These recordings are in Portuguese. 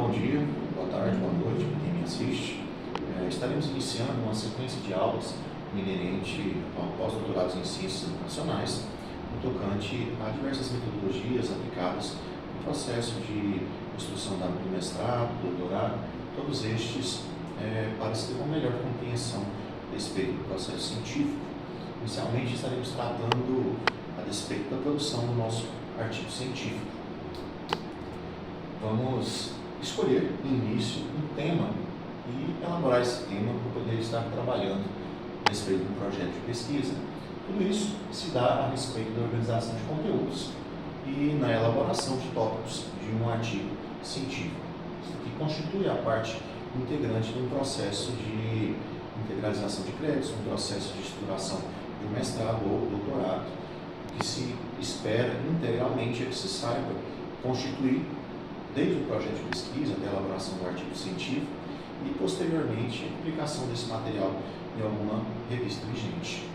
bom dia, boa tarde, boa noite para quem me assiste. Estaremos iniciando uma sequência de aulas inerente ao pós-doutorados em Ciências Educacionais, no tocante a diversas metodologias aplicadas no processo de instrução do mestrado, do doutorado, todos estes para se ter uma melhor compreensão a respeito do processo científico. Inicialmente estaremos tratando a respeito da produção do nosso artigo científico. Vamos escolher, no início, um tema e elaborar esse tema para poder estar trabalhando a respeito do projeto de pesquisa. Tudo isso se dá a respeito da organização de conteúdos e na elaboração de tópicos de um artigo científico, que constitui a parte integrante de um processo de integralização de créditos, um processo de estruturação de um mestrado ou doutorado. O que se espera integralmente é que se saiba constituir, desde o projeto de pesquisa até a elaboração do artigo científico e, posteriormente, a publicação desse material em alguma revista vigente.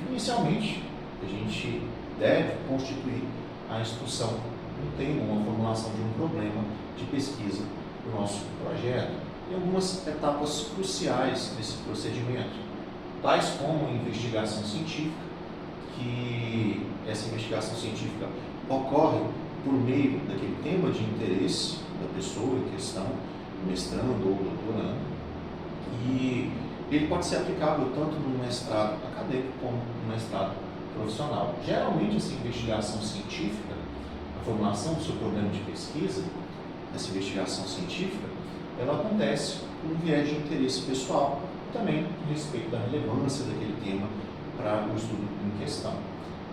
Inicialmente, a gente deve constituir a instrução um tema, uma formulação de um problema de pesquisa do nosso projeto e algumas etapas cruciais desse procedimento, tais como a investigação científica, que essa investigação científica ocorre por meio daquele tema de interesse da pessoa em questão, mestrando ou doutorando, e ele pode ser aplicável tanto no mestrado acadêmico como no mestrado profissional. Geralmente, essa investigação científica, a formulação do seu problema de pesquisa, essa investigação científica, ela acontece com um viés de interesse pessoal, também a respeito da relevância daquele tema para o estudo em questão.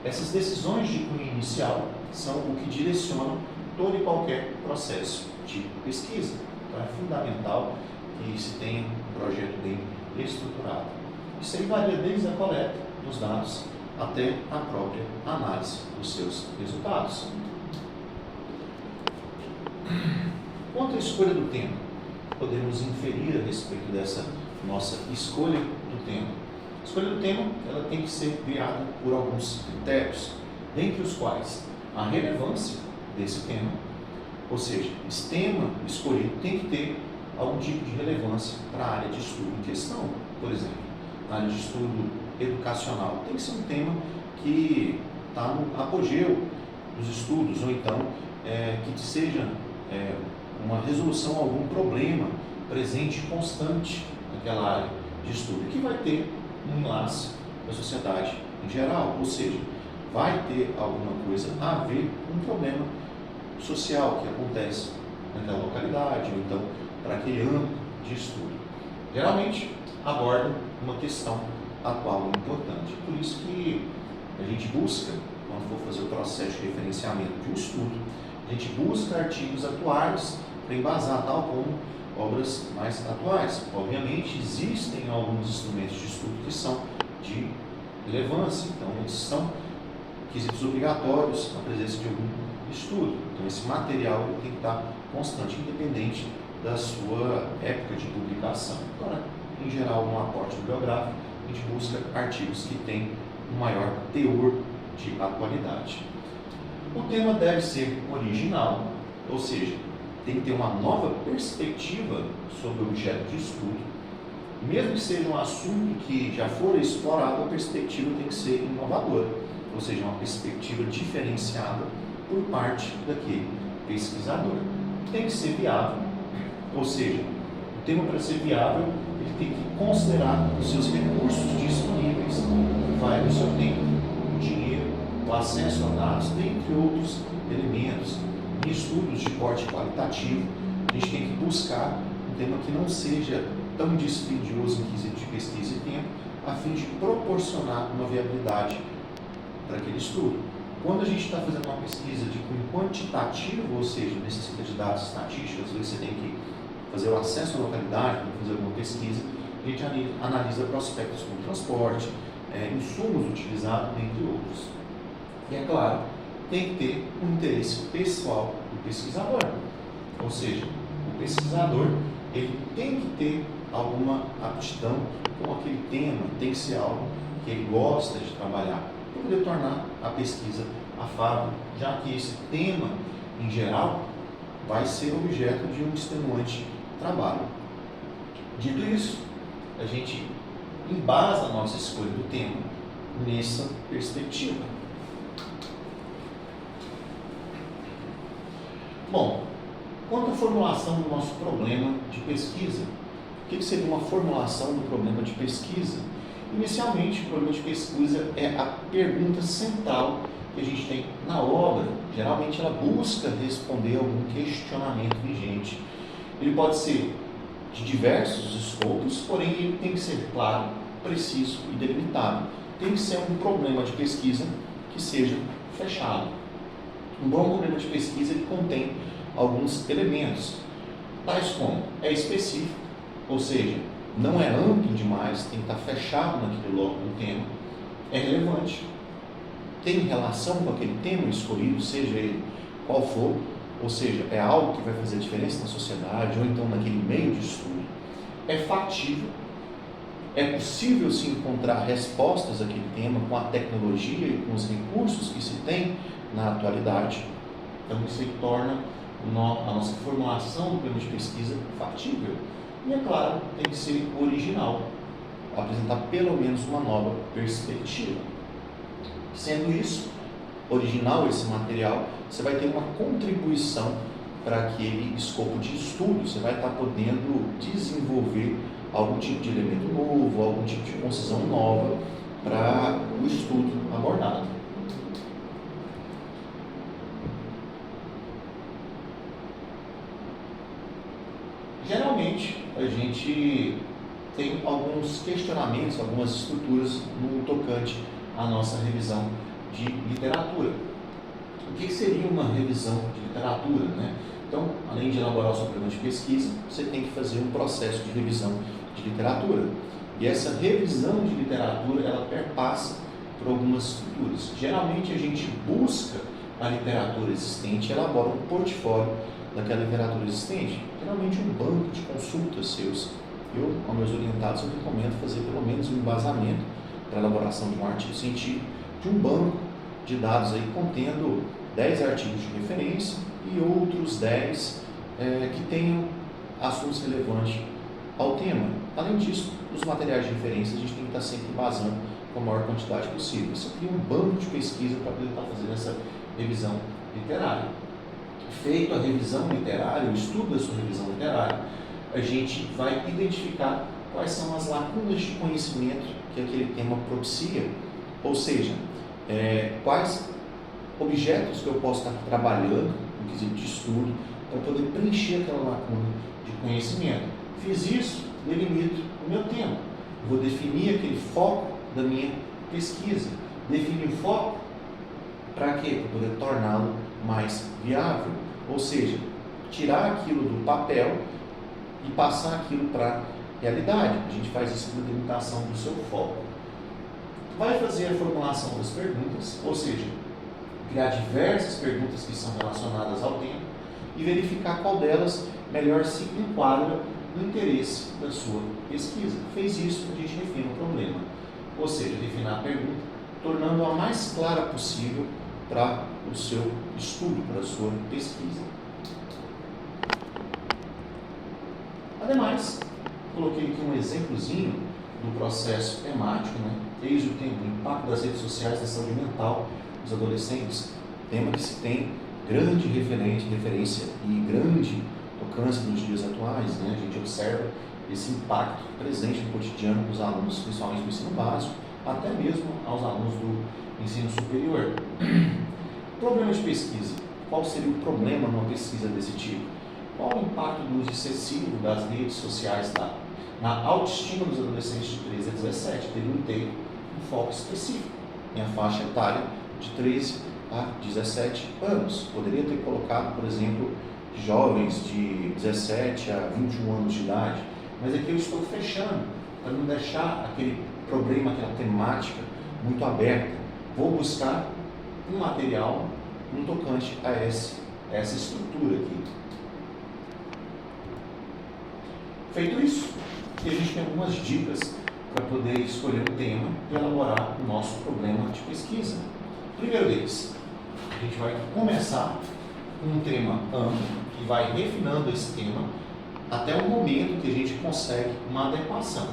Essas decisões de cunho inicial são o que direcionam todo e qualquer processo de pesquisa. Então, é fundamental que se tenha um projeto bem estruturado. Isso aí varia desde a coleta dos dados até a própria análise dos seus resultados. Quanto à escolha do tema, podemos inferir a respeito dessa nossa escolha do tema. A escolha do tema ela tem que ser guiada por alguns critérios, dentre os quais a relevância desse tema, ou seja, esse tema escolhido tem que ter algum tipo de relevância para a área de estudo em questão. Por exemplo, na área de estudo educacional, tem que ser um tema que está no apogeu dos estudos, ou então que seja uma resolução a algum problema presente e constante naquela área de estudo, que vai ter um enlace com a sociedade em geral, ou seja, vai ter alguma coisa a ver com um problema social que acontece naquela localidade, ou então para aquele âmbito de estudo. Geralmente aborda uma questão atual importante, por isso que a gente busca, quando for fazer o processo de referenciamento de um estudo, a gente busca artigos atuais para embasar, tal como obras mais atuais. Obviamente, existem alguns instrumentos de estudo que são de relevância, então eles são requisitos obrigatórios na presença de algum estudo. Então, esse material tem que estar constante, independente da sua época de publicação. Agora, em geral, no aporte bibliográfico, a gente busca artigos que têm um maior teor de atualidade. O tema deve ser original, ou seja, tem que ter uma nova perspectiva sobre o objeto de estudo. Mesmo que seja um assunto que já for explorado, a perspectiva tem que ser inovadora, ou seja, uma perspectiva diferenciada por parte daquele pesquisador. Tem que ser viável, ou seja, o tema para ser viável, ele tem que considerar os seus recursos disponíveis, que vai do seu tempo, o dinheiro, o acesso a dados, dentre outros elementos. Em estudos de porte qualitativo, a gente tem que buscar um tema que não seja tão dispendioso em quesito de pesquisa e tempo, a fim de proporcionar uma viabilidade para aquele estudo. Quando a gente está fazendo uma pesquisa de cunho quantitativo, ou seja, necessita de dados estatísticos, às vezes você tem que fazer o acesso à localidade para fazer alguma pesquisa, a gente analisa prospectos como transporte, insumos utilizados, entre outros. E é claro, tem que ter um interesse pessoal do pesquisador, ou seja, o pesquisador ele tem que ter alguma aptidão com aquele tema, tem que ser algo que ele gosta de trabalhar, para poder tornar a pesquisa afável, já que esse tema em geral, vai ser objeto de um extenuante trabalho. Dito isso, a gente embasa a nossa escolha do tema nessa perspectiva. Bom, quanto à formulação do nosso problema de pesquisa, o que seria uma formulação do problema de pesquisa? Inicialmente, o problema de pesquisa é a pergunta central que a gente tem na obra. Geralmente ela busca responder a algum questionamento vigente. Ele pode ser de diversos escopos, porém ele tem que ser claro, preciso e delimitado. Tem que ser um problema de pesquisa que seja fechado. Um bom problema de pesquisa ele contém alguns elementos, tais como é específico, ou seja, não é amplo demais, tem que estar fechado naquele local do tema, é relevante, tem relação com aquele tema escolhido, seja ele qual for, ou seja, é algo que vai fazer diferença na sociedade ou então naquele meio de estudo, é factível, é possível se encontrar respostas àquele tema com a tecnologia e com os recursos que se tem na atualidade. Então isso aí torna a nossa formulação do problema de pesquisa factível. E é claro, tem que ser original, apresentar pelo menos uma nova perspectiva. Sendo isso, original esse material, você vai ter uma contribuição para aquele escopo de estudo, você vai estar podendo desenvolver algum tipo de elemento novo, algum tipo de concisão nova para o estudo abordado. Geralmente, a gente tem alguns questionamentos, algumas estruturas no tocante à nossa revisão de literatura. O que seria uma revisão de literatura, né? Então, além de elaborar o seu programa de pesquisa, você tem que fazer um processo de revisão de literatura. E essa revisão de literatura, ela perpassa por algumas estruturas. Geralmente, a gente busca a literatura existente e elabora um portfólio daquela literatura existente, geralmente um banco de consultas seus. Eu, com meus orientados, eu recomendo fazer pelo menos um embasamento para a elaboração de um artigo científico, de um banco de dados aí contendo 10 artigos de referência e outros 10 que tenham assuntos relevantes ao tema. Além disso, os materiais de referência a gente tem que estar sempre embasando com a maior quantidade possível. Você cria um banco de pesquisa para poder estar fazendo essa revisão literária. Feito a revisão literária, o estudo da sua revisão literária, a gente vai identificar quais são as lacunas de conhecimento que aquele tema propicia, ou seja, quais objetos que eu posso estar trabalhando no quesito de estudo para poder preencher aquela lacuna de conhecimento. Fiz isso, delimito o meu tema, vou definir aquele foco da minha pesquisa. Definir o foco para quê? Para poder torná-lo mais viável, ou seja, tirar aquilo do papel e passar aquilo para a realidade. A gente faz isso com a delimitação do seu foco. Vai fazer a formulação das perguntas, ou seja, criar diversas perguntas que são relacionadas ao tema e verificar qual delas melhor se enquadra no interesse da sua pesquisa. Fez isso, a gente define o problema, ou seja, definir a pergunta, tornando-a mais clara possível para o seu estudo, para a sua pesquisa. Ademais, coloquei aqui um exemplozinho do processo temático, né? Eis o tema, o impacto das redes sociais na saúde mental dos adolescentes, tema que se tem grande referência e grande tocância nos dias atuais, né? A gente observa esse impacto presente no cotidiano dos alunos, principalmente do ensino básico, até mesmo aos alunos do ensino superior. Problema de pesquisa. Qual seria o problema numa pesquisa desse tipo? Qual o impacto do uso excessivo das redes sociais na autoestima dos adolescentes de 13 a 17? Perguntei um foco específico, em a faixa etária de 13 a 17 anos. Poderia ter colocado, por exemplo, jovens de 17 a 21 anos de idade, mas aqui eu estou fechando, para não deixar aquele problema, aquela temática muito aberta. Vou buscar um material no tocante a essa estrutura aqui. Feito isso, a gente tem algumas dicas para poder escolher o tema e elaborar o nosso problema de pesquisa. Primeiro deles, a gente vai começar um tema amplo e vai refinando esse tema até o momento que a gente consegue uma adequação.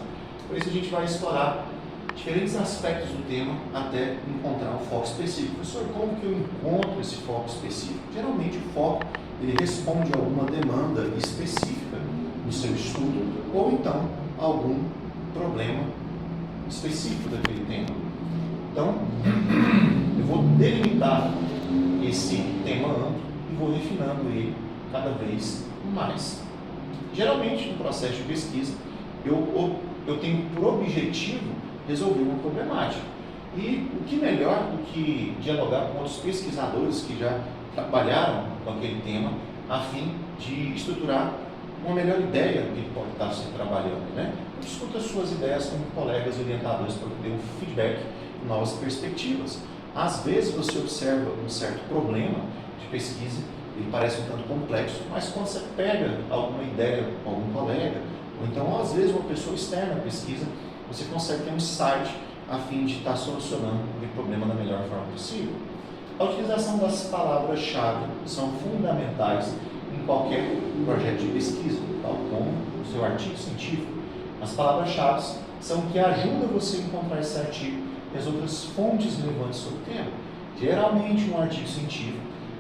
Por isso a gente vai explorar diferentes aspectos do tema até encontrar um foco específico. Professor, como que eu encontro esse foco específico? Geralmente o foco ele responde a alguma demanda específica no seu estudo ou então algum problema específico daquele tema. Então, eu vou delimitar esse tema amplo e vou refinando ele cada vez mais. Geralmente, no processo de pesquisa, eu tenho por objetivo resolver uma problemática. E o que melhor do que dialogar com outros pesquisadores que já trabalharam com aquele tema, a fim de estruturar uma melhor ideia do que pode estar se trabalhando, né? Discuta suas ideias com colegas orientadores para ter um feedback, novas perspectivas. Às vezes você observa um certo problema de pesquisa, ele parece um tanto complexo, mas quando você pega alguma ideia com algum colega, ou então às vezes uma pessoa externa à pesquisa, você consegue ter um insight a fim de estar solucionando o problema da melhor forma possível. A utilização das palavras-chave são fundamentais em qualquer projeto de pesquisa, tal como o seu artigo científico. As palavras-chave são o que ajudam você a encontrar esse artigo e as outras fontes relevantes sobre o tema. Geralmente, um artigo científico,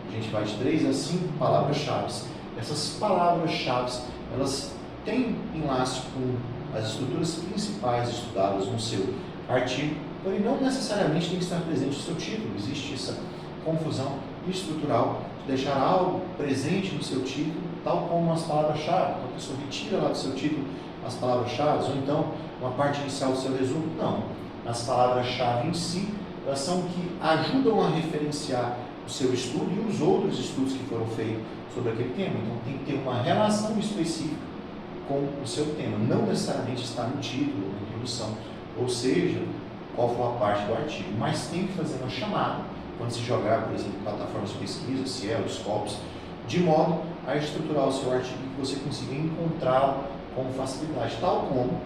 a gente vai de 3 a 5 palavras-chave. Essas palavras-chave, elas têm enlace com as estruturas principais estudadas no seu artigo, porém não necessariamente tem que estar presente no seu título. Existe essa confusão estrutural de deixar algo presente no seu título, tal como as palavras-chave. Então, a pessoa retira lá do seu título as palavras-chave, ou então uma parte inicial do seu resumo. Não. As palavras-chave em si, elas são que ajudam a referenciar o seu estudo e os outros estudos que foram feitos sobre aquele tema. Então, tem que ter uma relação específica com o seu tema, não necessariamente está no título, na introdução, ou seja, qual for a parte do artigo, mas tem que fazer uma chamada, quando se jogar, por exemplo, plataformas de pesquisa, Cielo, Scopus, de modo a estruturar o seu artigo e que você consiga encontrá-lo com facilidade, tal como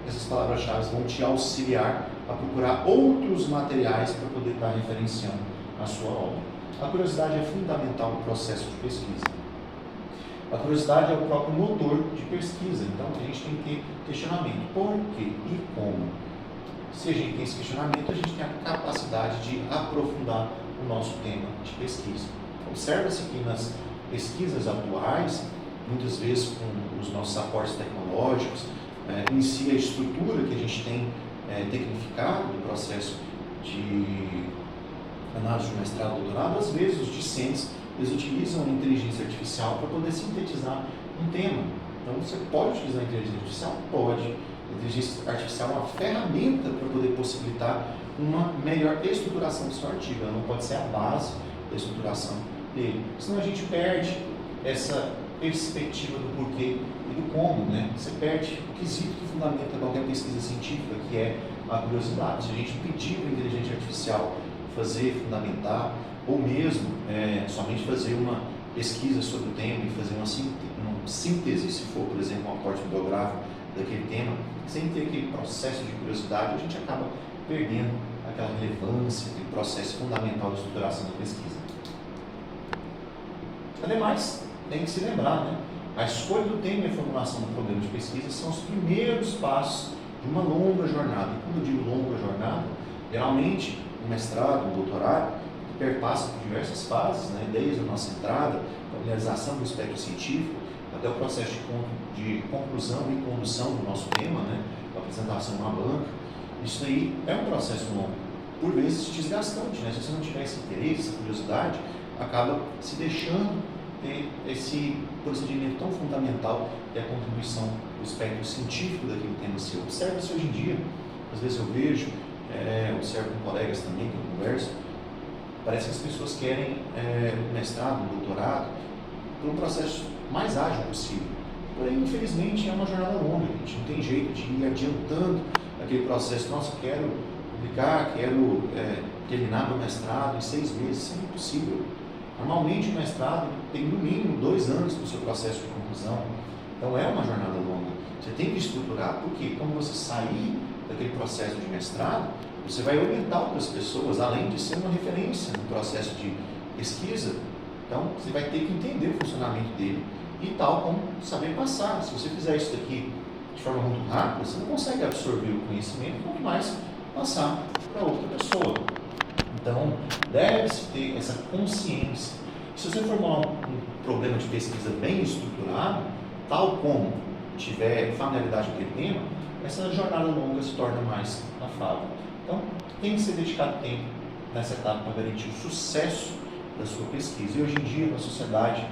essas palavras-chave vão te auxiliar a procurar outros materiais para poder estar referenciando a sua obra. A curiosidade é fundamental no processo de pesquisa. A curiosidade é o próprio motor de pesquisa, então a gente tem que ter questionamento. Por quê e como? Se a gente tem esse questionamento, a gente tem a capacidade de aprofundar o nosso tema de pesquisa. Observa-se que nas pesquisas atuais, muitas vezes com os nossos aportes tecnológicos, em si a estrutura que a gente tem tecnificado do processo de análise de mestrado e doutorado, às vezes os discentes eles utilizam a inteligência artificial para poder sintetizar um tema. Então, você pode utilizar a inteligência artificial? Pode. A inteligência artificial é uma ferramenta para poder possibilitar uma melhor estruturação do seu artigo. Ela não pode ser a base da estruturação dele. Senão a gente perde essa perspectiva do porquê e do como, né? Você perde o quesito que fundamenta qualquer pesquisa científica, que é a curiosidade. Se a gente pedir para a inteligência artificial fazer, fundamentar, ou mesmo somente fazer uma pesquisa sobre o tema e fazer uma síntese, se for, por exemplo, um aporte bibliográfico daquele tema, sem ter aquele processo de curiosidade, a gente acaba perdendo aquela relevância, aquele processo fundamental de estruturação da pesquisa. Ademais, tem que se lembrar, né? A escolha do tema e a formulação do problema de pesquisa são os primeiros passos de uma longa jornada. E quando eu digo longa jornada, geralmente um mestrado, um doutorado, perpassa por diversas fases, né? Desde a nossa entrada, familiarização do espectro científico, até o processo de conclusão e condução do nosso tema, né? A apresentação na banca. Isso aí é um processo longo, por vezes desgastante, né? Se você não tiver esse interesse, essa curiosidade, acaba se deixando ter esse procedimento tão fundamental que é a contribuição do espectro científico daquele tema seu. Observa-se hoje em dia, às vezes eu vejo, observo com colegas também que eu converso, parece que as pessoas querem mestrado, doutorado, por um processo mais ágil possível. Porém, infelizmente, é uma jornada longa, a gente não tem jeito de ir adiantando aquele processo. Nossa, quero publicar, quero terminar meu mestrado em 6 meses, isso é impossível. Normalmente, o mestrado tem no mínimo 2 anos para o seu processo de conclusão, então é uma jornada longa. Você tem que estruturar, porque quando você sair daquele processo de mestrado, você vai orientar outras pessoas, além de ser uma referência no processo de pesquisa, Então, você vai ter que entender o funcionamento dele e tal como saber passar. Se você fizer isso daqui de forma muito rápida, você não consegue absorver o conhecimento, quanto mais passar para outra pessoa. Então, deve-se ter essa consciência. Se você formular um problema de pesquisa bem estruturado, tal como tiver familiaridade com aquele tema, essa jornada longa se torna mais afável. Então, tem que ser dedicado tempo nessa etapa para garantir o sucesso da sua pesquisa. E hoje em dia, na sociedade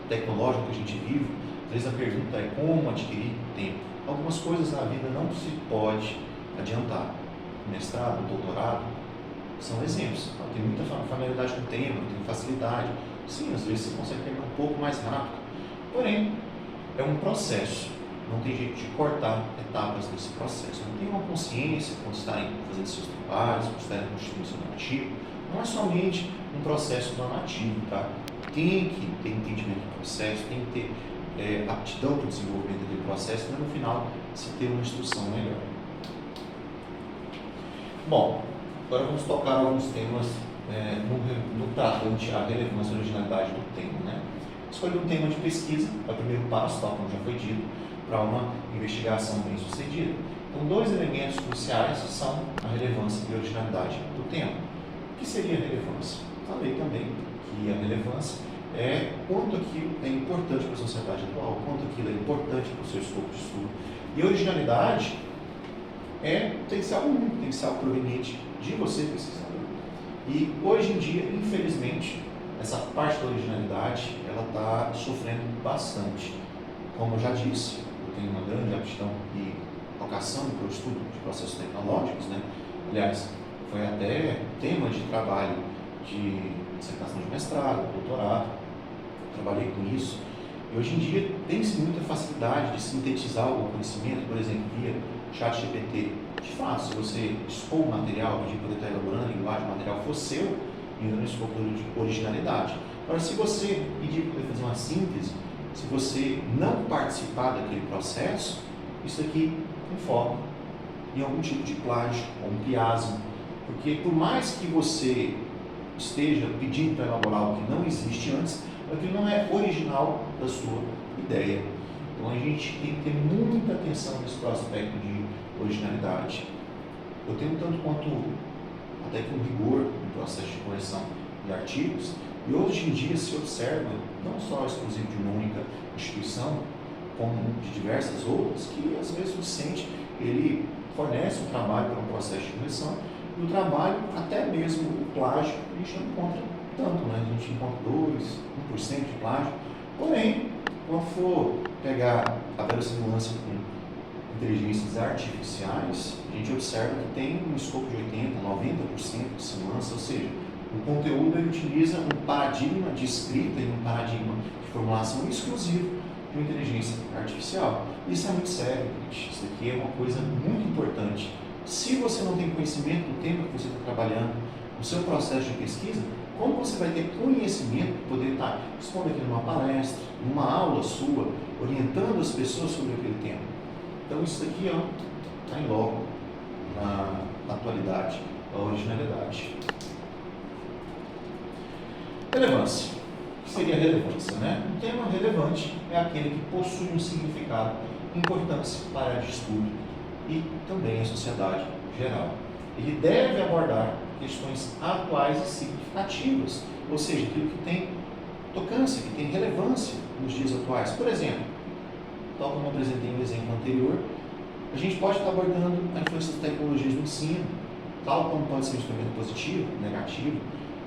tecnológica que a gente vive, às vezes a pergunta é como adquirir tempo. Algumas coisas na vida não se pode adiantar. Mestrado, doutorado, são exemplos. Tem muita familiaridade com o tema, tem facilidade. Sim, às vezes você consegue terminar um pouco mais rápido. Porém, é um processo. Não tem jeito de cortar etapas desse processo. Não tem uma consciência quando estarem fazendo seus trabalhos, quando estarem constituindo seu normativo. Não é somente um processo normativo, tá? Tem que ter entendimento do processo, tem que ter aptidão para o desenvolvimento daquele processo, para no final se ter uma instrução melhor. Bom, agora vamos tocar alguns temas no tratante à relevância e originalidade do tema, né? Escolher um tema de pesquisa é o primeiro passo, tal como já foi dito, para uma investigação bem sucedida. Então, dois elementos cruciais são a relevância e a originalidade do tema. O que seria a relevância? Falei também que a relevância é quanto aquilo é importante para a sociedade atual, quanto aquilo é importante para o seu escopo de estudo. E a originalidade tem que ser algo único, tem que ser algo proveniente de você, pesquisador. E hoje em dia, infelizmente, essa parte da originalidade ela está sofrendo bastante. Como eu já disse, eu tenho uma grande aptidão e vocação para o estudo de processos tecnológicos, né? Aliás, foi até tema de trabalho de dissertação de mestrado, doutorado, trabalhei com isso. E hoje em dia tem-se muita facilidade de sintetizar o conhecimento, por exemplo, via ChatGPT. De fato, se você expor o material, pedir para ele estar elaborando a linguagem, o material for seu, ainda no escopo de originalidade. Agora, se você pedir para ele fazer uma síntese, se você não participar daquele processo, isso aqui informa em algum tipo de plágio ou um pliasmo. Porque por mais que você esteja pedindo para elaborar algo que não existe antes, aquilo não é original da sua ideia. Então a gente tem que ter muita atenção nesse aspecto de originalidade. Eu tenho tanto quanto até com rigor no processo de correção de artigos, e hoje em dia se observa, não só exclusivo de uma única instituição, como de diversas outras, que às vezes o docente ele fornece um trabalho para um processo de correção, e o trabalho, até mesmo o plágio, a gente não encontra tanto, né? A gente encontra 1% de plágio. Porém, quando for pegar a verossimilância com inteligências artificiais, a gente observa que tem um escopo de 80%, 90% de simulância, ou seja, o conteúdo ele utiliza um paradigma de escrita e um paradigma de formulação exclusivo de uma inteligência artificial. Isso é muito sério, gente. Isso aqui é uma coisa muito importante. Se você não tem conhecimento do tema que você está trabalhando, no seu processo de pesquisa, como você vai ter conhecimento para poder estar expondo aqui numa palestra, numa aula sua, orientando as pessoas sobre aquele tema? Então isso aqui está em logo na atualidade, a originalidade. Relevância. O que seria relevância, né? Um tema relevante é aquele que possui um significado, importância para a área de estudo e também a sociedade geral. Ele deve abordar questões atuais e significativas, ou seja, aquilo que tem tocância, que tem relevância nos dias atuais. Por exemplo, tal como eu apresentei no exemplo anterior, a gente pode estar abordando a influência das tecnologias no ensino, tal como pode ser um instrumento positivo, negativo,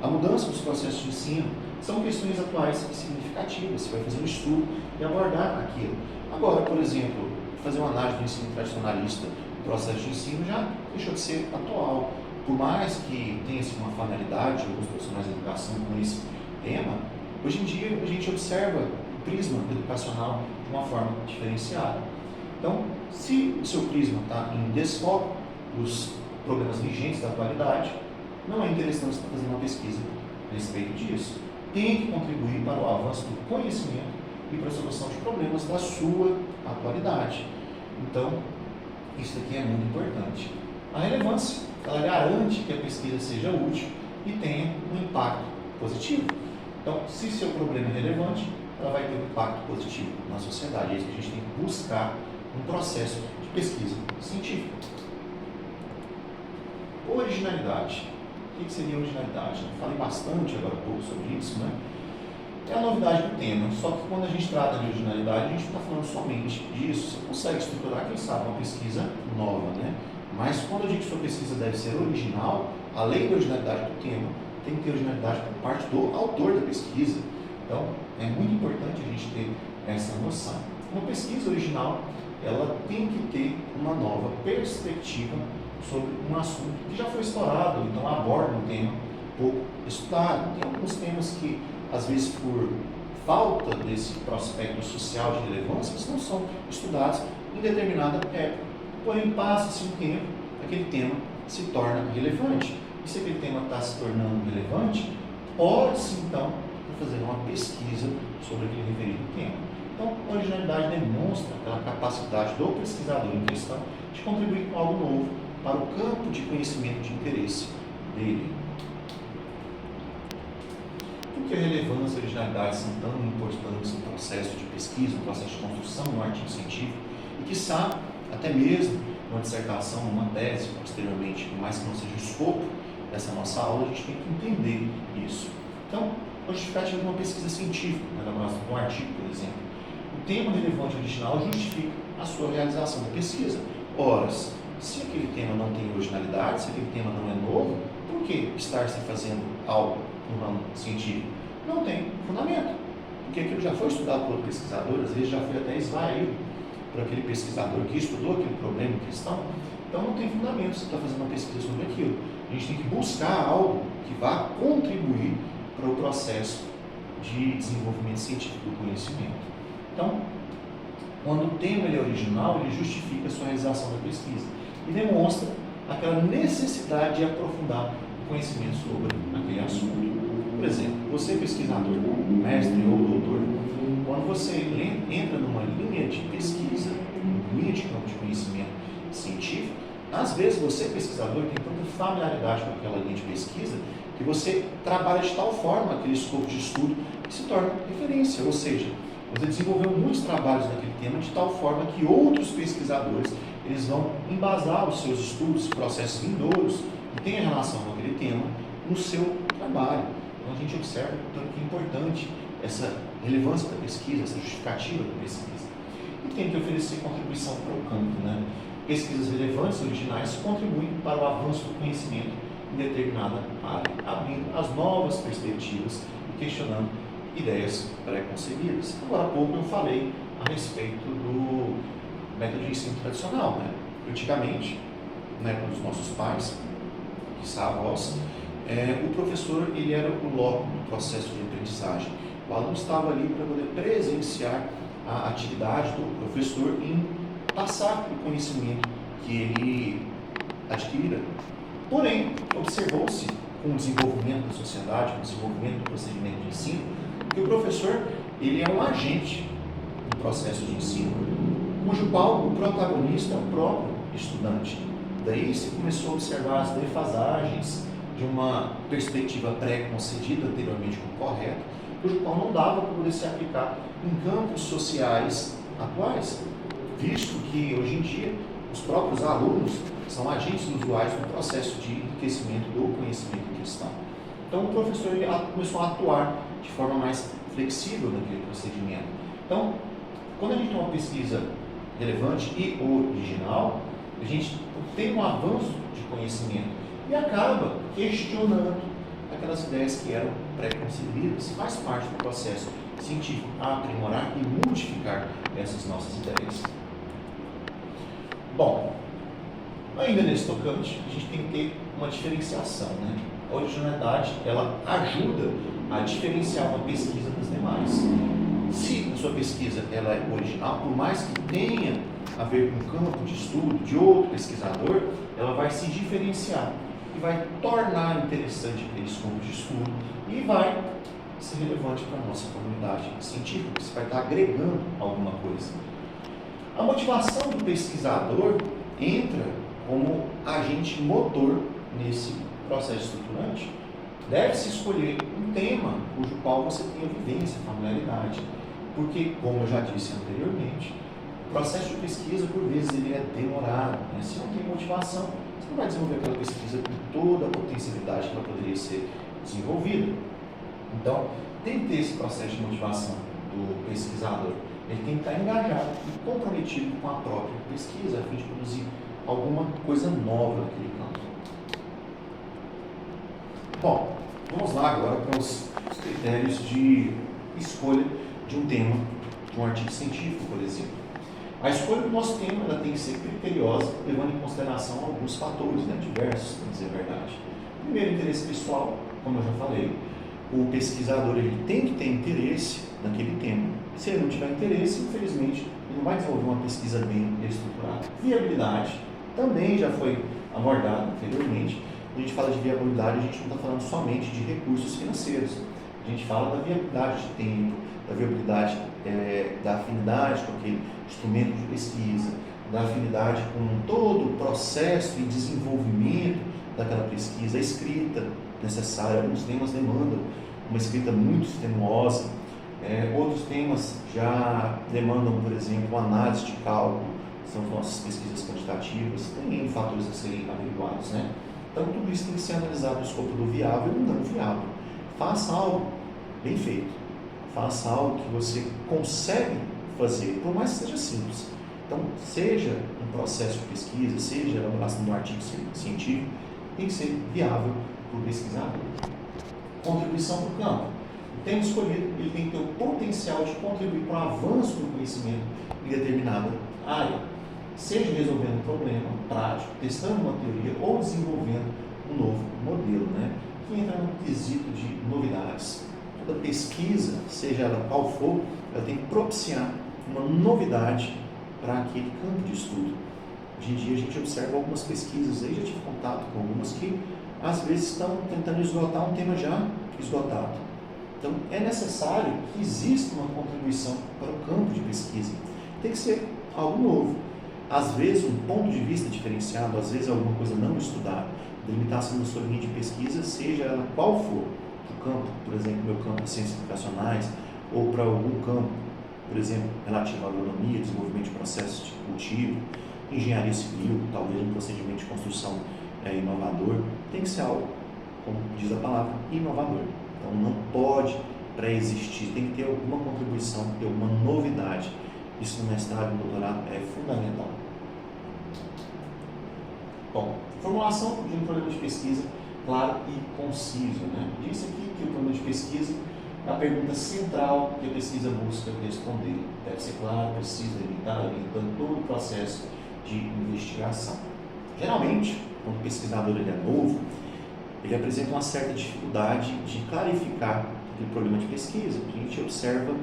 a mudança dos processos de ensino. São questões atuais e significativas. Você vai fazer um estudo e abordar aquilo. Agora, por exemplo, fazer uma análise do ensino tradicionalista do processo de ensino já deixou de ser atual. Por mais que tenha uma familiaridade de alguns profissionais de educação com esse tema, hoje em dia a gente observa o prisma educacional de uma forma diferenciada. Então, se o seu prisma está em desfoque dos problemas vigentes da atualidade, não é interessante você estar fazendo uma pesquisa a respeito disso. Tem que contribuir para o avanço do conhecimento e para a solução de problemas da sua atualidade. Então, isso aqui é muito importante. A relevância, ela garante que a pesquisa seja útil e tenha um impacto positivo. Então, se seu problema é relevante, ela vai ter um impacto positivo na sociedade. É isso que a gente tem que buscar um processo de pesquisa científica. Originalidade. O que seria originalidade? Eu falei bastante agora há pouco sobre isso, né? É a novidade do tema, só que quando a gente trata de originalidade, a gente não está falando somente disso. Você consegue estruturar, quem sabe, uma pesquisa nova, né? Mas quando eu digo que sua pesquisa deve ser original, além da originalidade do tema, tem que ter originalidade por parte do autor da pesquisa. Então, é muito importante a gente ter essa noção. Uma pesquisa original, ela tem que ter uma nova perspectiva sobre um assunto que já foi explorado, então aborda um tema pouco estudado. Tem alguns temas que, às vezes, por falta desse prospecto social de relevância, eles não são estudados em determinada época. Porém, passa-se um tempo, aquele tema se torna relevante. E se aquele tema está se tornando relevante, pode-se, então, fazer uma pesquisa sobre aquele referido tema. Então, a originalidade demonstra aquela capacidade do pesquisador em questão de contribuir com algo novo para o campo de conhecimento de interesse dele. Por que a relevância e a originalidade são tão importantes no processo de pesquisa, no processo de construção de um artigo científico e, quiçá, até mesmo numa dissertação, numa tese, posteriormente, por mais que não seja o escopo dessa nossa aula, a gente tem que entender isso. Então, a justificativa de uma pesquisa científica, na elaboração de um artigo, por exemplo. O tema relevante original justifica a sua realização da pesquisa. Ora, se aquele tema não tem originalidade, se aquele tema não é novo, por que estar se fazendo algo no ramo científico? Não tem fundamento, porque aquilo já foi estudado pelo pesquisador, às vezes já foi até esvaído por aquele pesquisador que estudou aquele problema em questão. Então não tem fundamento se você está fazendo uma pesquisa sobre aquilo. A gente tem que buscar algo que vá contribuir para o processo de desenvolvimento científico do conhecimento. Então, quando o tema ele é original, ele justifica a sua realização da pesquisa e demonstra aquela necessidade de aprofundar o conhecimento sobre aquele assunto. Por exemplo, você pesquisador, mestre ou doutor, quando você entra numa linha de pesquisa, numa linha de campo de conhecimento científico, às vezes você, pesquisador, tem tanta familiaridade com aquela linha de pesquisa que você trabalha de tal forma aquele escopo de estudo que se torna referência, ou seja, você desenvolveu muitos trabalhos naquele tema de tal forma que outros pesquisadores eles vão embasar os seus estudos, processos vindouros que têm relação com aquele tema no seu trabalho. Então a gente observa tanto que é importante essa relevância da pesquisa, essa justificativa da pesquisa. E tem que oferecer contribuição para o campo, né? Pesquisas relevantes, originais, contribuem para o avanço do conhecimento em determinada área, abrindo as novas perspectivas e questionando ideias pré-concebidas. Agora há pouco eu falei a respeito do método de ensino tradicional, né? Antigamente, na época dos nossos pais, que avós, o professor ele era o loco do processo de aprendizagem. O aluno estava ali para poder presenciar a atividade do professor em passar o conhecimento que ele adquira. Porém, observou-se com o desenvolvimento da sociedade, com o desenvolvimento do procedimento de ensino, que o professor ele é um agente do processo de ensino, cujo qual o protagonista é o próprio estudante. Daí se começou a observar as defasagens de uma perspectiva pré-concedida anteriormente como correta, cujo qual não dava para poder se aplicar em campos sociais atuais, visto que hoje em dia os próprios alunos são agentes usuais no processo de enriquecimento do conhecimento em questão. Então o professor ele começou a atuar de forma mais flexível naquele procedimento. Então, quando a gente tem uma pesquisa relevante e original, a gente tem um avanço de conhecimento e acaba questionando aquelas ideias que eram pré-concebidas. Faz parte do processo científico aprimorar e modificar essas nossas ideias. Bom, ainda nesse tocante, a gente tem que ter uma diferenciação, né? A originalidade, ela ajuda a diferenciar uma pesquisa das demais. Se a sua pesquisa ela é original, por mais que tenha a ver com o campo de estudo de outro pesquisador, ela vai se diferenciar e vai tornar interessante aquele escopo de estudo e vai ser relevante para a nossa comunidade científica, você vai estar agregando alguma coisa. A motivação do pesquisador entra como agente motor nesse processo estruturante, Deve-se escolher um tema cujo qual você tenha vivência, familiaridade, porque, como eu já disse anteriormente, o processo de pesquisa, por vezes, ele é demorado, né? Se não tem motivação, você não vai desenvolver aquela pesquisa com toda a potencialidade que ela poderia ser desenvolvida. Então, tem que ter esse processo de motivação do pesquisador. Ele tem que estar engajado e comprometido com a própria pesquisa, a fim de produzir alguma coisa nova naquele campo. Bom, vamos lá agora para os critérios de escolha de um tema, de um artigo científico, por exemplo. A escolha do nosso tema ela tem que ser criteriosa, levando em consideração alguns fatores, né, diversos, para dizer a verdade. Primeiro, interesse pessoal, como eu já falei. O pesquisador ele tem que ter interesse naquele tema. Se ele não tiver interesse, infelizmente, ele não vai desenvolver uma pesquisa bem estruturada. Viabilidade também já foi abordado anteriormente. Quando a gente fala de viabilidade, a gente não está falando somente de recursos financeiros. A gente fala da viabilidade de tempo, da viabilidade da afinidade com aquele instrumento de pesquisa, da afinidade com todo o processo e desenvolvimento daquela pesquisa, a escrita necessária. Alguns temas demandam uma escrita muito extenuosa, outros temas já demandam, por exemplo, análise de cálculo, são nossas pesquisas quantitativas, tem fatores a serem averiguados, né? Então, tudo isso tem que ser analisado no escopo do viável e não viável. Faça algo bem feito. Faça algo que você consegue fazer, por mais que seja simples. Então, seja um processo de pesquisa, seja a elaboração de um artigo científico, tem que ser viável para o pesquisador. Contribuição para o campo. O tema escolhido ele tem que ter o potencial de contribuir para o avanço do conhecimento em determinada área, seja resolvendo um problema prático, testando uma teoria ou desenvolvendo um novo modelo, né? Que entra no quesito de novidades. Toda pesquisa, seja ela qual for, ela tem que propiciar uma novidade para aquele campo de estudo. Hoje em dia a gente observa algumas pesquisas, aí já tive contato com algumas que às vezes estão tentando esgotar um tema já esgotado. Então é necessário que exista uma contribuição para o campo de pesquisa. Tem que ser algo novo. Às vezes um ponto de vista diferenciado, às vezes alguma coisa não estudada, delimitação da sua linha de pesquisa, seja ela qual for, o campo, por exemplo, meu campo de ciências educacionais, ou para algum campo, por exemplo, relativo à agronomia, desenvolvimento de processos de cultivo, engenharia civil, talvez um procedimento de construção inovador, tem que ser algo, como diz a palavra, inovador. Então não pode pré-existir, tem que ter alguma contribuição, ter alguma novidade. Isso no mestrado e no doutorado é fundamental. Bom, formulação de um problema de pesquisa claro e conciso, né? Disse aqui que o problema de pesquisa é a pergunta central que a pesquisa busca responder. Deve ser claro, preciso, limitado, limitando todo o processo de investigação. Geralmente, quando o pesquisador ele é novo, ele apresenta uma certa dificuldade de clarificar aquele problema de pesquisa. A gente observa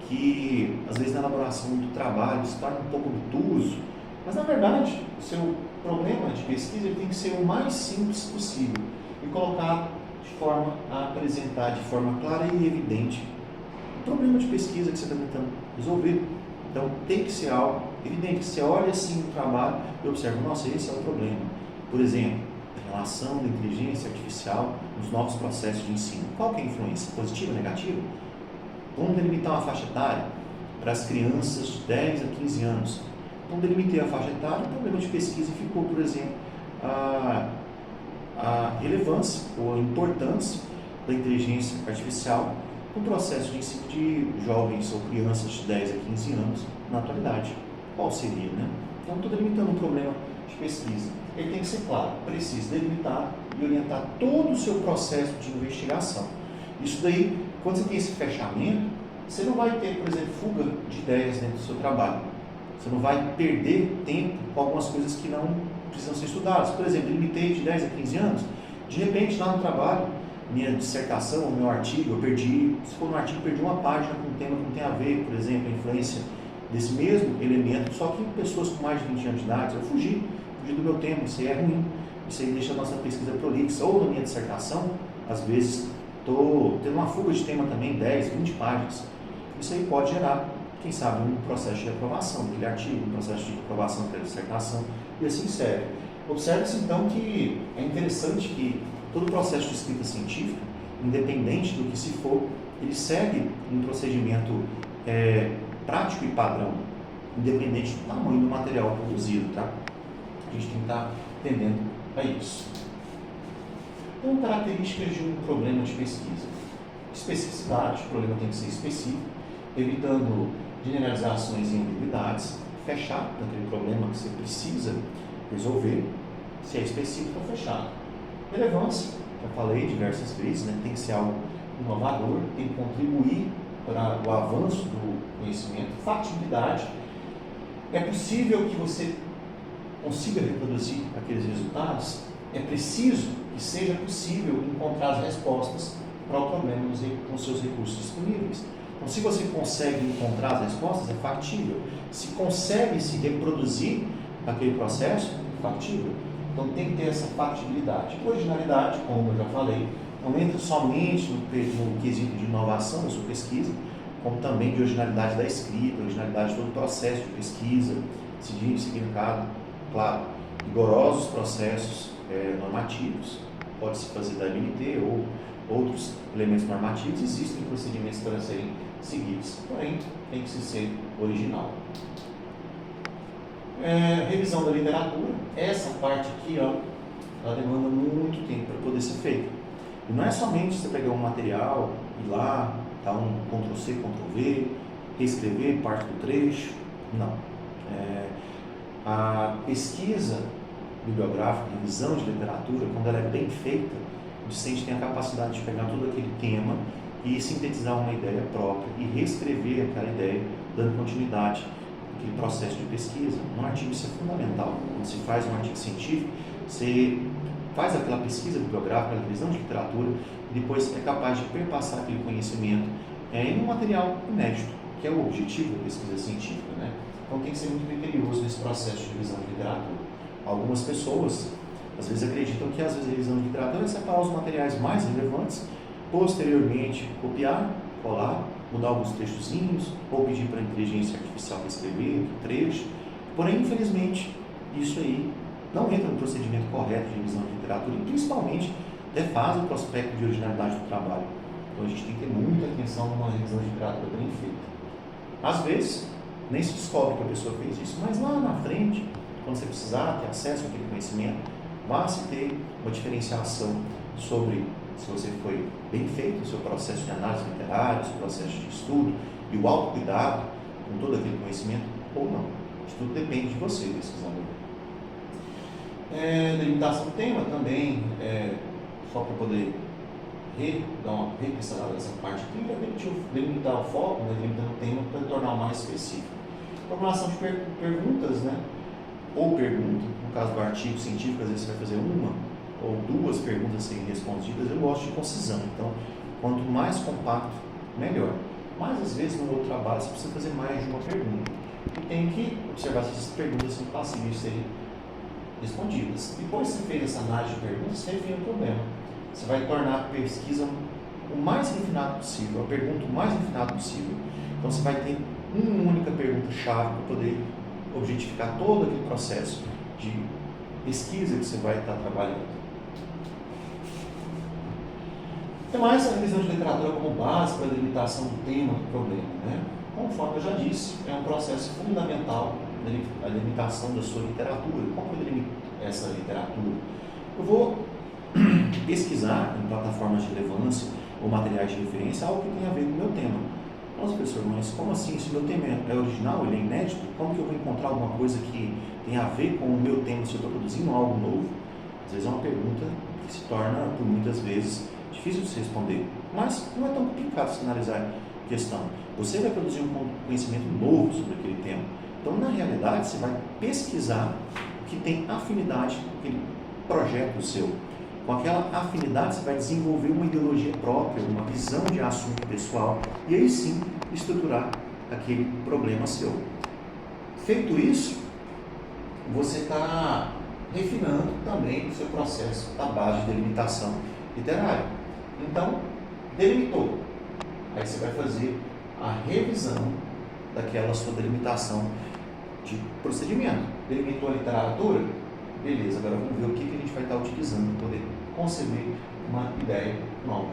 que, às vezes, na elaboração do trabalho se torna um pouco obtuso, mas, na verdade, o seu problema de pesquisa ele tem que ser o mais simples possível e colocado de forma a apresentar de forma clara e evidente o problema de pesquisa que você está tentando resolver. Então, tem que ser algo evidente. Você olha assim no trabalho e observa, nossa, esse é o problema. Por exemplo, a relação da inteligência artificial nos novos processos de ensino. Qual que é a influência? Positiva ou negativa? Vamos delimitar uma faixa etária para as crianças de 10 a 15 anos. Então, delimitei a faixa etária, o problema de pesquisa ficou, por exemplo, a relevância ou a importância da inteligência artificial no processo de ensino de jovens ou crianças de 10 a 15 anos na atualidade. Qual seria, né? Então, estou delimitando um problema de pesquisa. Ele tem que ser claro, preciso delimitar e orientar todo o seu processo de investigação. Isso daí, quando você tem esse fechamento, você não vai ter, por exemplo, fuga de ideias dentro do seu trabalho. Você não vai perder tempo com algumas coisas que não precisam ser estudadas. Por exemplo, limitei de 10 a 15 anos, de repente lá no trabalho, minha dissertação, meu artigo, eu perdi, se for no artigo, perdi uma página com um tema que não tem a ver, por exemplo, a influência desse mesmo elemento, só que pessoas com mais de 20 anos de idade, eu fugi do meu tema, isso aí é ruim, isso aí deixa a nossa pesquisa prolixa, ou na minha dissertação, às vezes, estou tendo uma fuga de tema também, 10, 20 páginas, isso aí pode gerar, quem sabe, um processo de aprovação daquele artigo, um processo de aprovação daquela dissertação, e assim segue. Observe-se então que é interessante que todo o processo de escrita científica, independente do que se for, ele segue um procedimento prático e padrão, independente do tamanho do material produzido, tá? A gente tem que estar atendendo a isso. Então, características de um problema de pesquisa. Especificidade, o problema tem que ser específico, evitando generalizações e ambiguidades, fechar naquele problema que você precisa resolver, se é específico ou fechado. Relevância, já falei diversas vezes, né? Tem que ser algo inovador, tem que contribuir para o avanço do conhecimento. Factibilidade, é possível que você consiga reproduzir aqueles resultados? É preciso que seja possível encontrar as respostas para o problema com os seus recursos disponíveis. Então, se você consegue encontrar as respostas, é factível. Se consegue se reproduzir aquele processo, é factível. Então, tem que ter essa factibilidade. Originalidade, como eu já falei, não entra somente no quesito de inovação da sua pesquisa, como também de originalidade da escrita, originalidade de todo o processo de pesquisa, significado, claro, rigorosos processos normativos, pode-se fazer da MNT ou outros elementos normativos, existem procedimentos para serem seguidos, porém tem que se ser original. Revisão da literatura, essa parte aqui, ó, ela demanda muito tempo para poder ser feita. E não é somente você pegar um material, ir lá, dar um Ctrl+C, Ctrl+V, reescrever parte do trecho, não. A pesquisa bibliográfica, revisão de literatura, quando ela é bem feita, o discente tem a capacidade de pegar todo aquele tema e sintetizar uma ideia própria e reescrever aquela ideia, dando continuidade àquele processo de pesquisa. No artigo isso é fundamental. Quando se faz um artigo científico, você faz aquela pesquisa bibliográfica, aquela revisão de literatura, e depois é capaz de perpassar aquele conhecimento em um material inédito, que é o objetivo da pesquisa científica, né? Então tem que ser muito criterioso nesse processo de revisão de literatura. Algumas pessoas, às vezes, acreditam que às vezes a revisão de literatura é separar os materiais mais relevantes, posteriormente copiar, colar, mudar alguns trechozinhos, ou pedir para a inteligência artificial reescrever o trecho. Porém, infelizmente, isso aí não entra no procedimento correto de revisão de literatura e, principalmente, defasa o prospecto de originalidade do trabalho. Então, a gente tem que ter muita atenção numa revisão de literatura bem feita. Às vezes, nem se descobre que a pessoa fez isso, mas lá na frente, quando você precisar ter acesso àquele conhecimento, vai se ter uma diferenciação sobre se você foi bem feito no seu processo de análise literária, seu processo de estudo e o autocuidado com todo aquele conhecimento ou não. Isso tudo depende de você, pesquisador. Delimitação do tema também, só para poder dar uma repensada nessa parte aqui, delimitar o foco, né, delimitando o tema para tornar mais específico. Formulação de perguntas, né? Ou pergunta, no caso do artigo científico, às vezes você vai fazer uma ou duas perguntas a serem respondidas. Eu gosto de concisão, então quanto mais compacto, melhor. Mas às vezes no outro trabalho você precisa fazer mais de uma pergunta e tem que observar se essas perguntas são passíveis de serem respondidas. Depois que você fez essa análise de perguntas, você refina o problema. Você vai tornar a pesquisa o mais refinado possível, a pergunta o mais refinada possível. Então você vai ter uma única pergunta-chave para poder objetificar todo aquele processo de pesquisa que você vai estar trabalhando. Tem mais a revisão de literatura como base para a delimitação do tema do problema, né? Conforme eu já disse, é um processo fundamental a delimitação da sua literatura. Como eu delimito essa literatura? Eu vou pesquisar em plataformas de relevância ou materiais de referência algo que tenha a ver com o meu tema. Nossa, professor, mas como assim? Se o meu tema é original, ele é inédito, como que eu vou encontrar alguma coisa que tenha a ver com o meu tema se eu estou produzindo algo novo? Às vezes é uma pergunta que se torna, por muitas vezes, difícil de se responder, mas não é tão complicado se analisar a questão. Você vai produzir um conhecimento novo sobre aquele tema. Então, na realidade, você vai pesquisar o que tem afinidade com aquele projeto seu. Com aquela afinidade, você vai desenvolver uma ideologia própria, uma visão de assunto pessoal e aí sim estruturar aquele problema seu. Feito isso, você está refinando também o seu processo da base de delimitação literária. Então, delimitou. Aí você vai fazer a revisão daquela sua delimitação de procedimento. Delimitou a literatura? Beleza, agora vamos ver o que a gente vai estar utilizando para poder conceber uma ideia nova.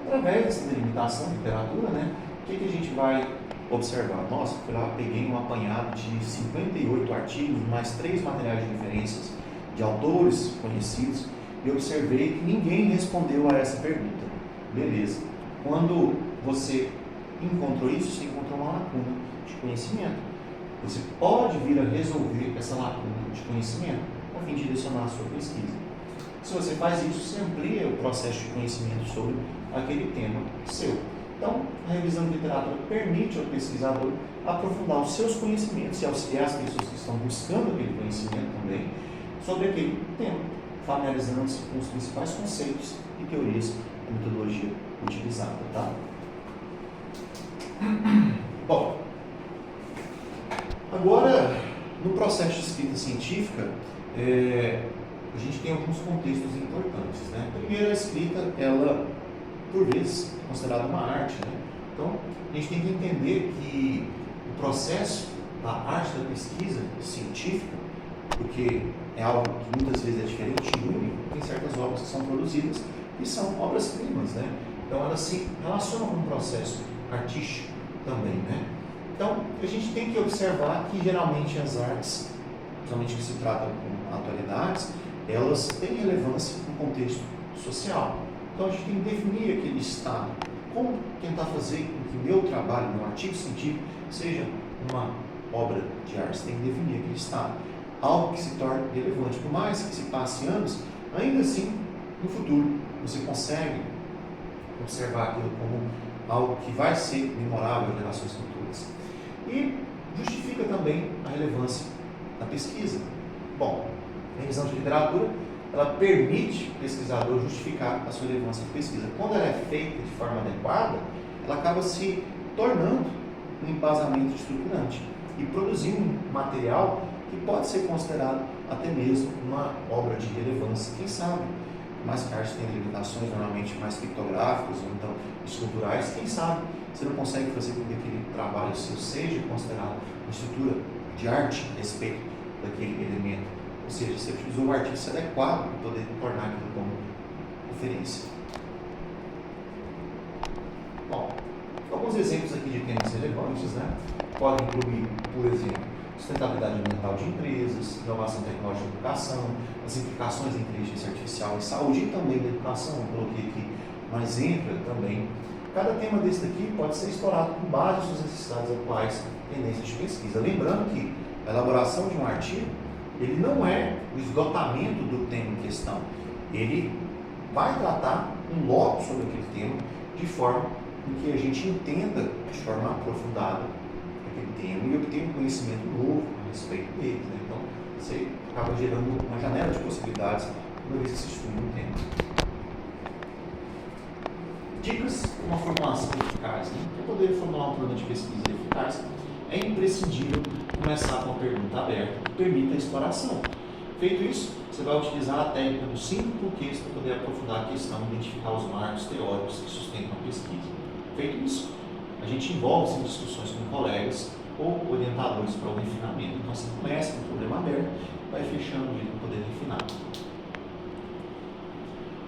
Através dessa delimitação de literatura, né, o que a gente vai observar? Nossa, fui lá, peguei um apanhado de 58 artigos, mais 3 materiais de referências de autores conhecidos e observei que ninguém respondeu a essa pergunta. Beleza. Quando você encontrou isso, você encontrou uma lacuna de conhecimento. Você pode vir a resolver essa lacuna de conhecimento a fim de direcionar a sua pesquisa. Se você faz isso, você amplia o processo de conhecimento sobre aquele tema seu. Então, a revisão de literatura permite ao pesquisador aprofundar os seus conhecimentos e auxiliar as pessoas que estão buscando aquele conhecimento também sobre aquele tema, familiarizando-se com os principais conceitos e teorias da metodologia utilizada. Tá? Bom, agora, no processo de escrita científica, a gente tem alguns contextos importantes. Né? Primeiro, a escrita, ela, por vezes, é considerada uma arte. Né? Então, a gente tem que entender que o processo da arte da pesquisa científica, porque é algo que muitas vezes é diferente e único, tem certas obras que são produzidas e são obras-primas. Né? Então, elas se relacionam com um processo artístico também. Né? Então, a gente tem que observar que, geralmente, as artes, principalmente que se tratam com atualidades, elas têm relevância no contexto social. Então, a gente tem que definir aquele estado. Como tentar fazer com que meu trabalho, meu artigo científico, seja uma obra de arte? Você tem que definir aquele estado. Algo que se torne relevante. Por mais que se passe anos, ainda assim, no futuro, você consegue observar aquilo como algo que vai ser memorável em gerações futuras. E justifica também a relevância da pesquisa. Bom, a revisão de literatura, ela permite o pesquisador justificar a sua relevância de pesquisa. Quando ela é feita de forma adequada, ela acaba se tornando um embasamento estruturante e produzir um material que pode ser considerado até mesmo uma obra de relevância. Quem sabe, mais que a arte tem limitações normalmente mais pictográficas ou então esculturais, quem sabe você não consegue fazer com que aquele trabalho seu seja considerado uma estrutura de arte a respeito daquele elemento. Ou seja, você utilizou um artigo adequado para poder tornar aquilo como referência. Bom, alguns exemplos aqui de temas relevantes, né? Podem incluir, por exemplo, sustentabilidade ambiental de empresas, inovação tecnológica de educação, as implicações da inteligência artificial em saúde e também da educação, eu coloquei aqui, mas entra também. Cada tema desse daqui pode ser explorado com base nas suas necessidades atuais, tendências de pesquisa. Lembrando que a elaboração de um artigo, ele não é o esgotamento do tema em questão. Ele vai tratar um bloco sobre aquele tema de forma que a gente entenda de forma aprofundada aquele tema e obtenha um conhecimento novo a respeito dele. Né? Então, você acaba gerando uma janela de possibilidades uma vez que se estuda um tema. Dicas para uma formulação eficaz. Né? Para poder formular um plano de pesquisa eficaz, é imprescindível começar com uma pergunta aberta que permita a exploração. Feito isso, você vai utilizar a técnica dos 5 porquês para poder aprofundar a questão e identificar os marcos teóricos que sustentam a pesquisa. Feito isso, a gente envolve-se em discussões com colegas ou orientadores para o refinamento. Então, você começa com o problema aberto e vai fechando ele para poder refinar.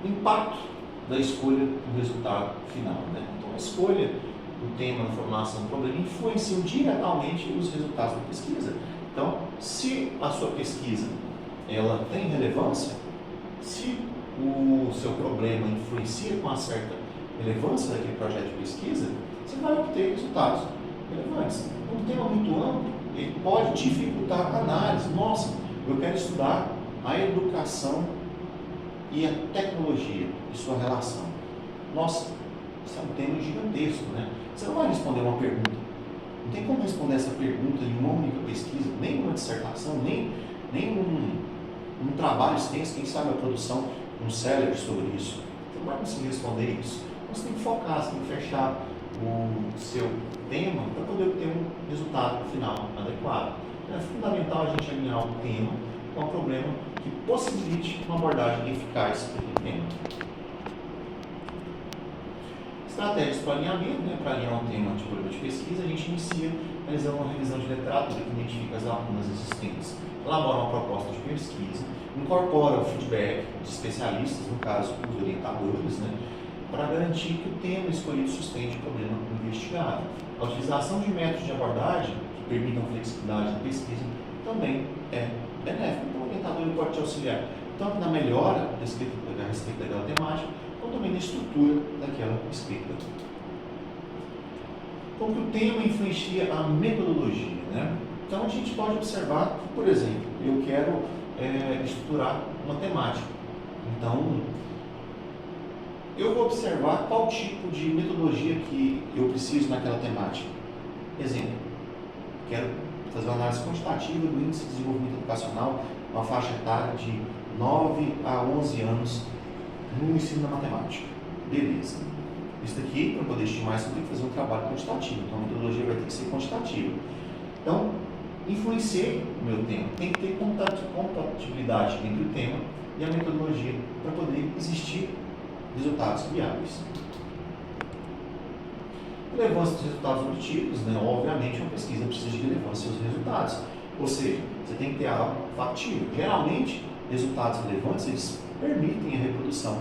O impacto da escolha no resultado final. Né? Então, a escolha do tema na formulação do problema influenciam diretamente os resultados da pesquisa. Então, se a sua pesquisa ela tem relevância, se o seu problema influencia com uma certa relevância daquele projeto de pesquisa, você vai obter resultados relevantes. Um tema muito amplo, ele pode dificultar a análise. Nossa, eu quero estudar a educação e a tecnologia e sua relação. Nossa, isso é um tema gigantesco, né? Você não vai responder uma pergunta. Não tem como responder essa pergunta em uma única pesquisa, nem uma dissertação, nem um trabalho extenso, quem sabe a produção de um célebre sobre isso. Você não vai conseguir responder isso. Então, você tem que focar, você tem que fechar o seu tema para poder obter um resultado final adequado. É fundamental a gente alinhar o tema com um problema que possibilite uma abordagem eficaz para aquele tema. Estratégias para alinhamento, né? Para alinhar um tema de problema de pesquisa, a gente inicia realizando uma revisão de literatura que identifica as lacunas existentes, elabora uma proposta de pesquisa, incorpora o feedback de especialistas, no caso os orientadores, né, para garantir que o tema escolhido sustente o problema investigado. A utilização de métodos de abordagem que permitam flexibilidade na pesquisa também é benéfico. Então, o orientador pode te auxiliar tanto na melhora a respeito daquela temática, como também na estrutura daquela escrita. Como que o tema influencia a metodologia, né? Então, a gente pode observar que, por exemplo, eu quero estruturar uma temática. Então, eu vou observar qual tipo de metodologia que eu preciso naquela temática. Exemplo, quero fazer uma análise quantitativa do índice de desenvolvimento educacional, uma faixa etária de 9 a 11 anos no ensino da matemática. Beleza. Isso daqui, para poder estimar isso, eu tenho que fazer um trabalho quantitativo. Então, a metodologia vai ter que ser quantitativa. Então, influenciei o meu tema. Tem que ter compatibilidade entre o tema e a metodologia para poder existir resultados viáveis. Relevância dos resultados obtidos, né? Obviamente, uma pesquisa precisa de relevância aos resultados. Ou seja, você tem que ter algo factível. Geralmente, resultados relevantes, eles permitem a reprodução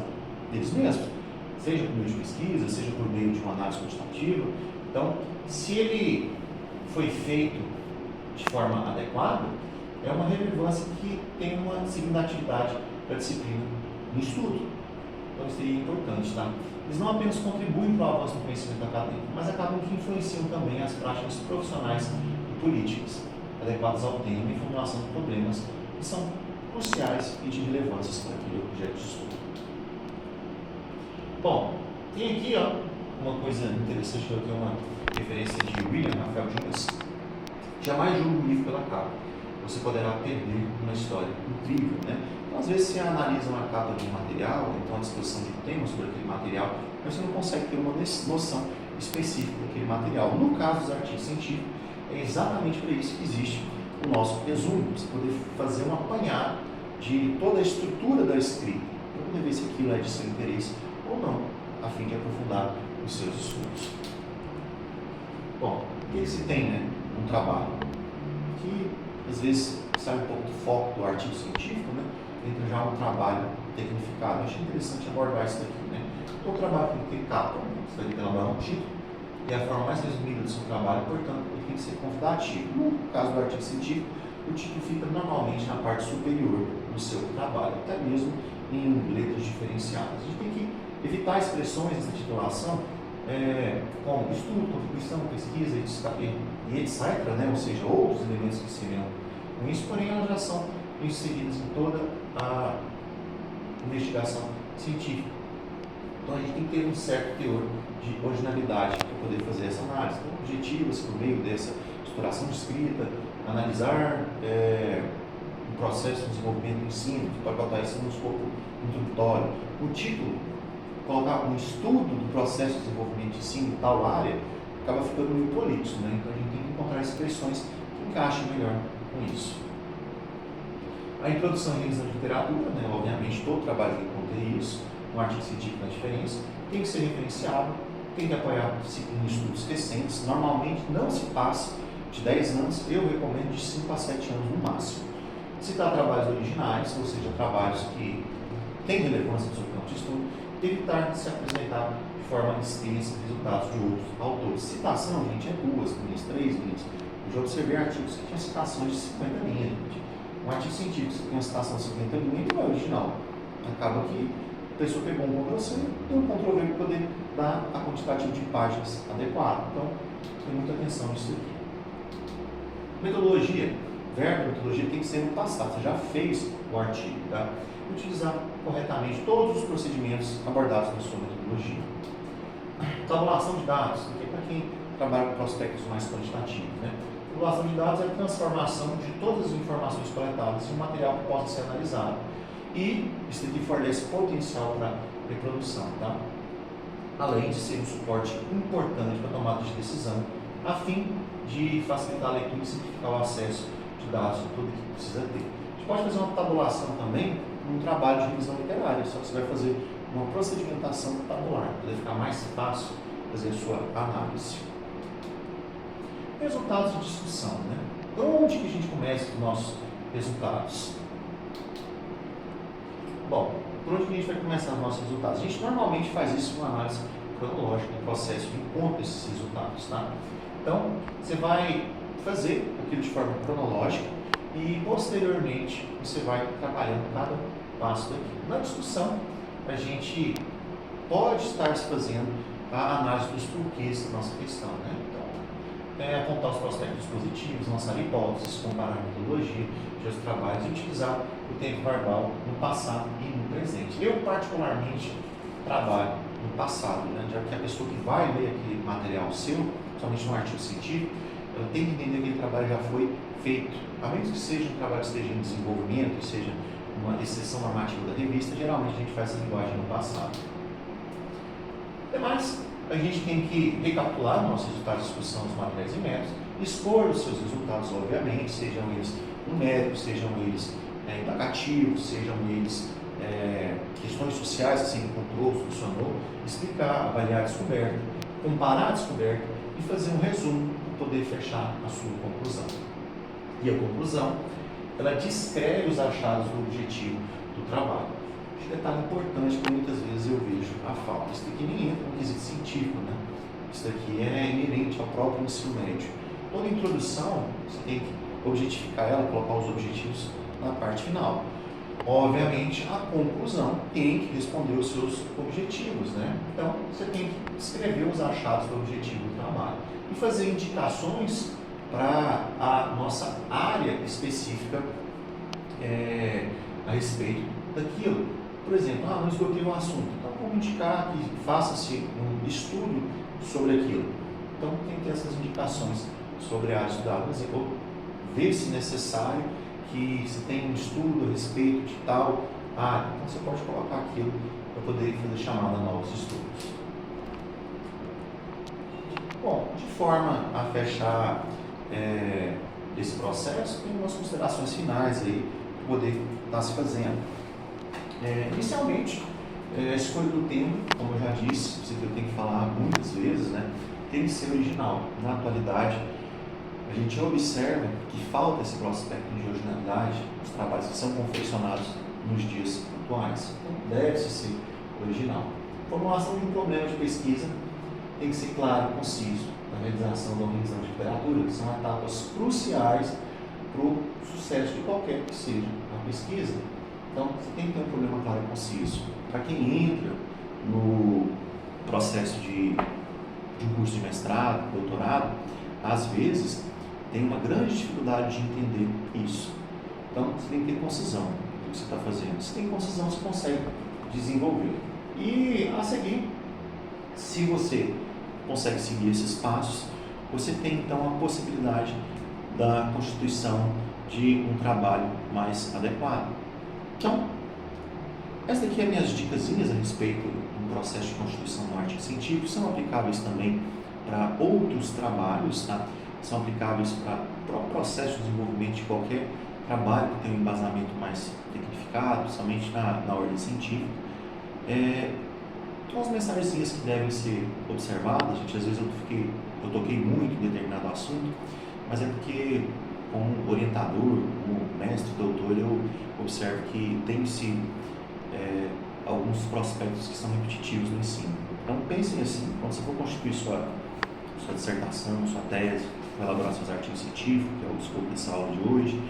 deles mesmos, seja por meio de pesquisa, seja por meio de uma análise quantitativa. Então, se ele foi feito de forma adequada, é uma relevância que tem uma significatividade para a disciplina do estudo. Então, isso seria importante, tá? Eles não apenas contribuem para o avanço do conhecimento acadêmico, mas acabam que influenciam também as práticas profissionais e políticas, adequadas ao tema e formulação de problemas que são cruciais e de relevância para aquele objeto de estudo. Bom, tem aqui uma coisa interessante, que é uma referência de William Raphael Jones. Jamais julgue um livro pela capa. Você poderá perder uma história incrível, né? Então, às vezes, você analisa uma capa de um material, então a disposição de temas sobre aquele material, mas você não consegue ter uma noção específica daquele material. No caso dos artigos científicos, é exatamente para isso que existe o nosso resumo, para você poder fazer um apanhado de toda a estrutura da escrita, para poder ver se aquilo é de seu interesse ou não, a fim de aprofundar os seus estudos. Bom, o que se tem, né? Um trabalho que às vezes sai um pouco do foco do artigo científico, né? Entra já um trabalho tecnificado. Eu achei interessante abordar isso daqui, né? Todo trabalho tem que ter capa, né? Você vai ter que elaborar um título, e a forma mais resumida do seu trabalho, portanto, ele tem que ser convidativo. No caso do artigo científico, o título fica normalmente na parte superior do seu trabalho, até mesmo em letras diferenciadas. A gente tem que evitar expressões nessa titulação como estudo, contribuição, pesquisa, e etc., né? Ou seja, outros elementos que seriam com isso, porém elas já são inseridas em toda a investigação científica. Então a gente tem que ter um certo teor de originalidade para poder fazer essa análise. Então, objetivos por meio dessa exploração de escrita, analisar o processo de desenvolvimento do ensino, que pode botar isso no escopo introdutório. O título, colocar um estudo do processo de desenvolvimento de ensino em tal área, acaba ficando meio prolixo, né? Então a gente tem que encontrar expressões que encaixem melhor com isso. A introdução e revisão de literatura, né? Obviamente todo trabalho tem que conter isso, um artigo científico na diferença, tem que ser referenciado, tem que apoiar em estudos recentes, normalmente não se passa de 10 anos, eu recomendo de 5 a 7 anos no máximo. Citar trabalhos originais, ou seja, trabalhos que têm relevância no seu campo de estudo, evitar de se apresentar de forma extensa resultados de outros autores. Citação, gente, é 2 linhas, 3 linhas. Eu já observei artigos que tinham citações de 50 linhas, gente. Um artigo científico que tem uma citação de 50 linhas não é original. Acaba que a pessoa pegou um Ctrl+C e deu um Ctrl+V para poder dar a quantitativa de páginas adequada. Então, tem muita atenção nisso aqui. Metodologia. Verbo metodologia tem que ser no passado. Você já fez o artigo, tá? Utilizar corretamente todos os procedimentos abordados na sua metodologia. Tabulação de dados, que é para quem trabalha com prospectos mais quantitativos, né? Tabulação de dados é a transformação de todas as informações coletadas em um material que possa ser analisado. E isso aqui fornece potencial para reprodução, tá? Além de ser um suporte importante para a tomada de decisão, a fim de facilitar a leitura e simplificar o acesso de dados de tudo que precisa ter. A gente pode fazer uma tabulação também num trabalho de revisão literária, só que você vai fazer uma procedimentação tabular, para poder ficar mais fácil fazer a sua análise. Resultados de discussão, né? Onde que a gente começa os nossos resultados? Bom, por onde que a gente vai começar os nossos resultados? A gente normalmente faz isso com análise cronológica, no processo de encontro desses resultados, tá? Então, você vai fazer aquilo de forma cronológica e, posteriormente, você vai trabalhando cada passo daqui. Na discussão, a gente pode estar fazendo a análise dos porquês da nossa questão, né? Então, apontar os prospectos positivos, lançar hipóteses, comparar a metodologia de outros trabalhos e utilizar o tempo verbal no passado e no presente. Eu, particularmente, trabalho no passado, né? Já que a pessoa que vai ler aquele material seu, somente um artigo científico, ela tem que entender que aquele trabalho já foi feito. A menos que seja um trabalho que esteja em desenvolvimento, seja uma exceção normativa da revista, geralmente a gente faz essa linguagem no passado. Ademais, a gente tem que recapitular nossos resultados de discussão dos materiais e métodos, expor os seus resultados, obviamente, sejam eles numéricos, sejam eles indagativos, sejam eles questões sociais que você encontrou, solucionou, explicar, avaliar a descoberta, comparar a descoberta e fazer um resumo para poder fechar a sua conclusão. E a conclusão, ela descreve os achados do objetivo do trabalho. Esse detalhe importante que muitas vezes eu vejo a falta. Isso aqui nem entra no quesito científico, né? Isso aqui é inerente ao próprio ensino médio. Toda introdução, você tem que objetificar ela, colocar os objetivos na parte final. Obviamente, a conclusão tem que responder os seus objetivos, né? Então, você tem que escrever os achados do objetivo do trabalho e fazer indicações para a nossa área específica a respeito daquilo. Por exemplo, não esgotei um assunto, então vamos indicar que faça-se um estudo sobre aquilo. Então, tem que ter essas indicações sobre a área estudada, ou ver se necessário que se tenha um estudo a respeito de tal área. Então, você pode colocar aquilo para poder fazer chamada a novos estudos. Bom, de forma a fechar esse processo, tem umas considerações finais aí para poder estar se fazendo. Inicialmente, a escolha do tema, como eu já disse, isso aqui eu tenho que falar muitas vezes, né, tem que ser original. Na atualidade, a gente observa que falta esse prospecto de originalidade nos trabalhos que são confeccionados nos dias atuais. Então, deve-se ser original. A formulação de um problema de pesquisa tem que ser claro e conciso na realização da revisão de literatura, que são etapas cruciais para o sucesso de qualquer que seja a pesquisa. Então, você tem que ter um problema claro e conciso. Para quem entra no processo de um curso de mestrado, doutorado, às vezes tem uma grande dificuldade de entender isso. Então, você tem que ter concisão do que você está fazendo. Se tem concisão, você consegue desenvolver. E, a seguir, se você consegue seguir esses passos, você tem, então, a possibilidade da constituição de um trabalho mais adequado. Então, essa aqui é minhas dicasinhas a respeito do processo de constituição do artigo científico, são aplicáveis também para outros trabalhos, tá? São aplicáveis para o processo de desenvolvimento de qualquer trabalho que tenha um embasamento mais tecnificado, principalmente na ordem científica. Tem umas mensagenzinhas que devem ser observadas, gente. Às vezes eu toquei muito em determinado assunto, mas é porque, como orientador, como mestre, doutor, eu observo que tem-se alguns prospectos que são repetitivos no ensino. Então, pensem assim, quando você for constituir sua dissertação, sua tese, sua elaboração de artigos científicos, que é o escopo dessa aula de hoje,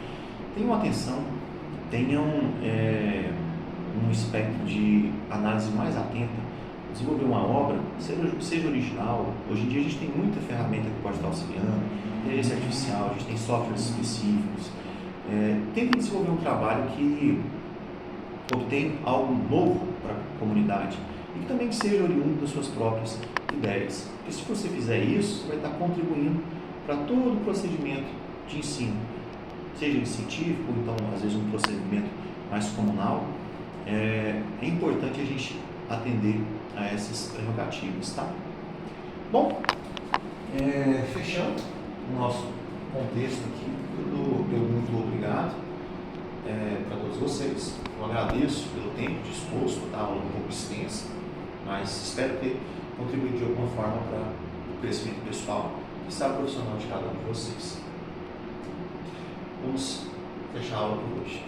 tenham atenção, tenham um espectro de análise mais atenta, desenvolver uma obra, seja original. Hoje em dia a gente tem muita ferramenta que pode estar auxiliando, inteligência artificial, a gente tem softwares específicos. Tentem desenvolver um trabalho que obtenha algo novo para a comunidade e que também seja oriundo das suas próprias ideias. Porque se você fizer isso, você vai estar contribuindo para todo o procedimento de ensino, seja ele científico, ou então às vezes um procedimento mais comunal. É importante a gente atender a essas prerrogativas, tá? Bom, fechando o nosso contexto aqui, eu muito obrigado para todos vocês. Eu agradeço pelo tempo disposto, tá? A aula um pouco extensa, mas espero ter contribuído de alguma forma para o crescimento pessoal está profissional de cada um de vocês. Vamos fechar a aula por hoje.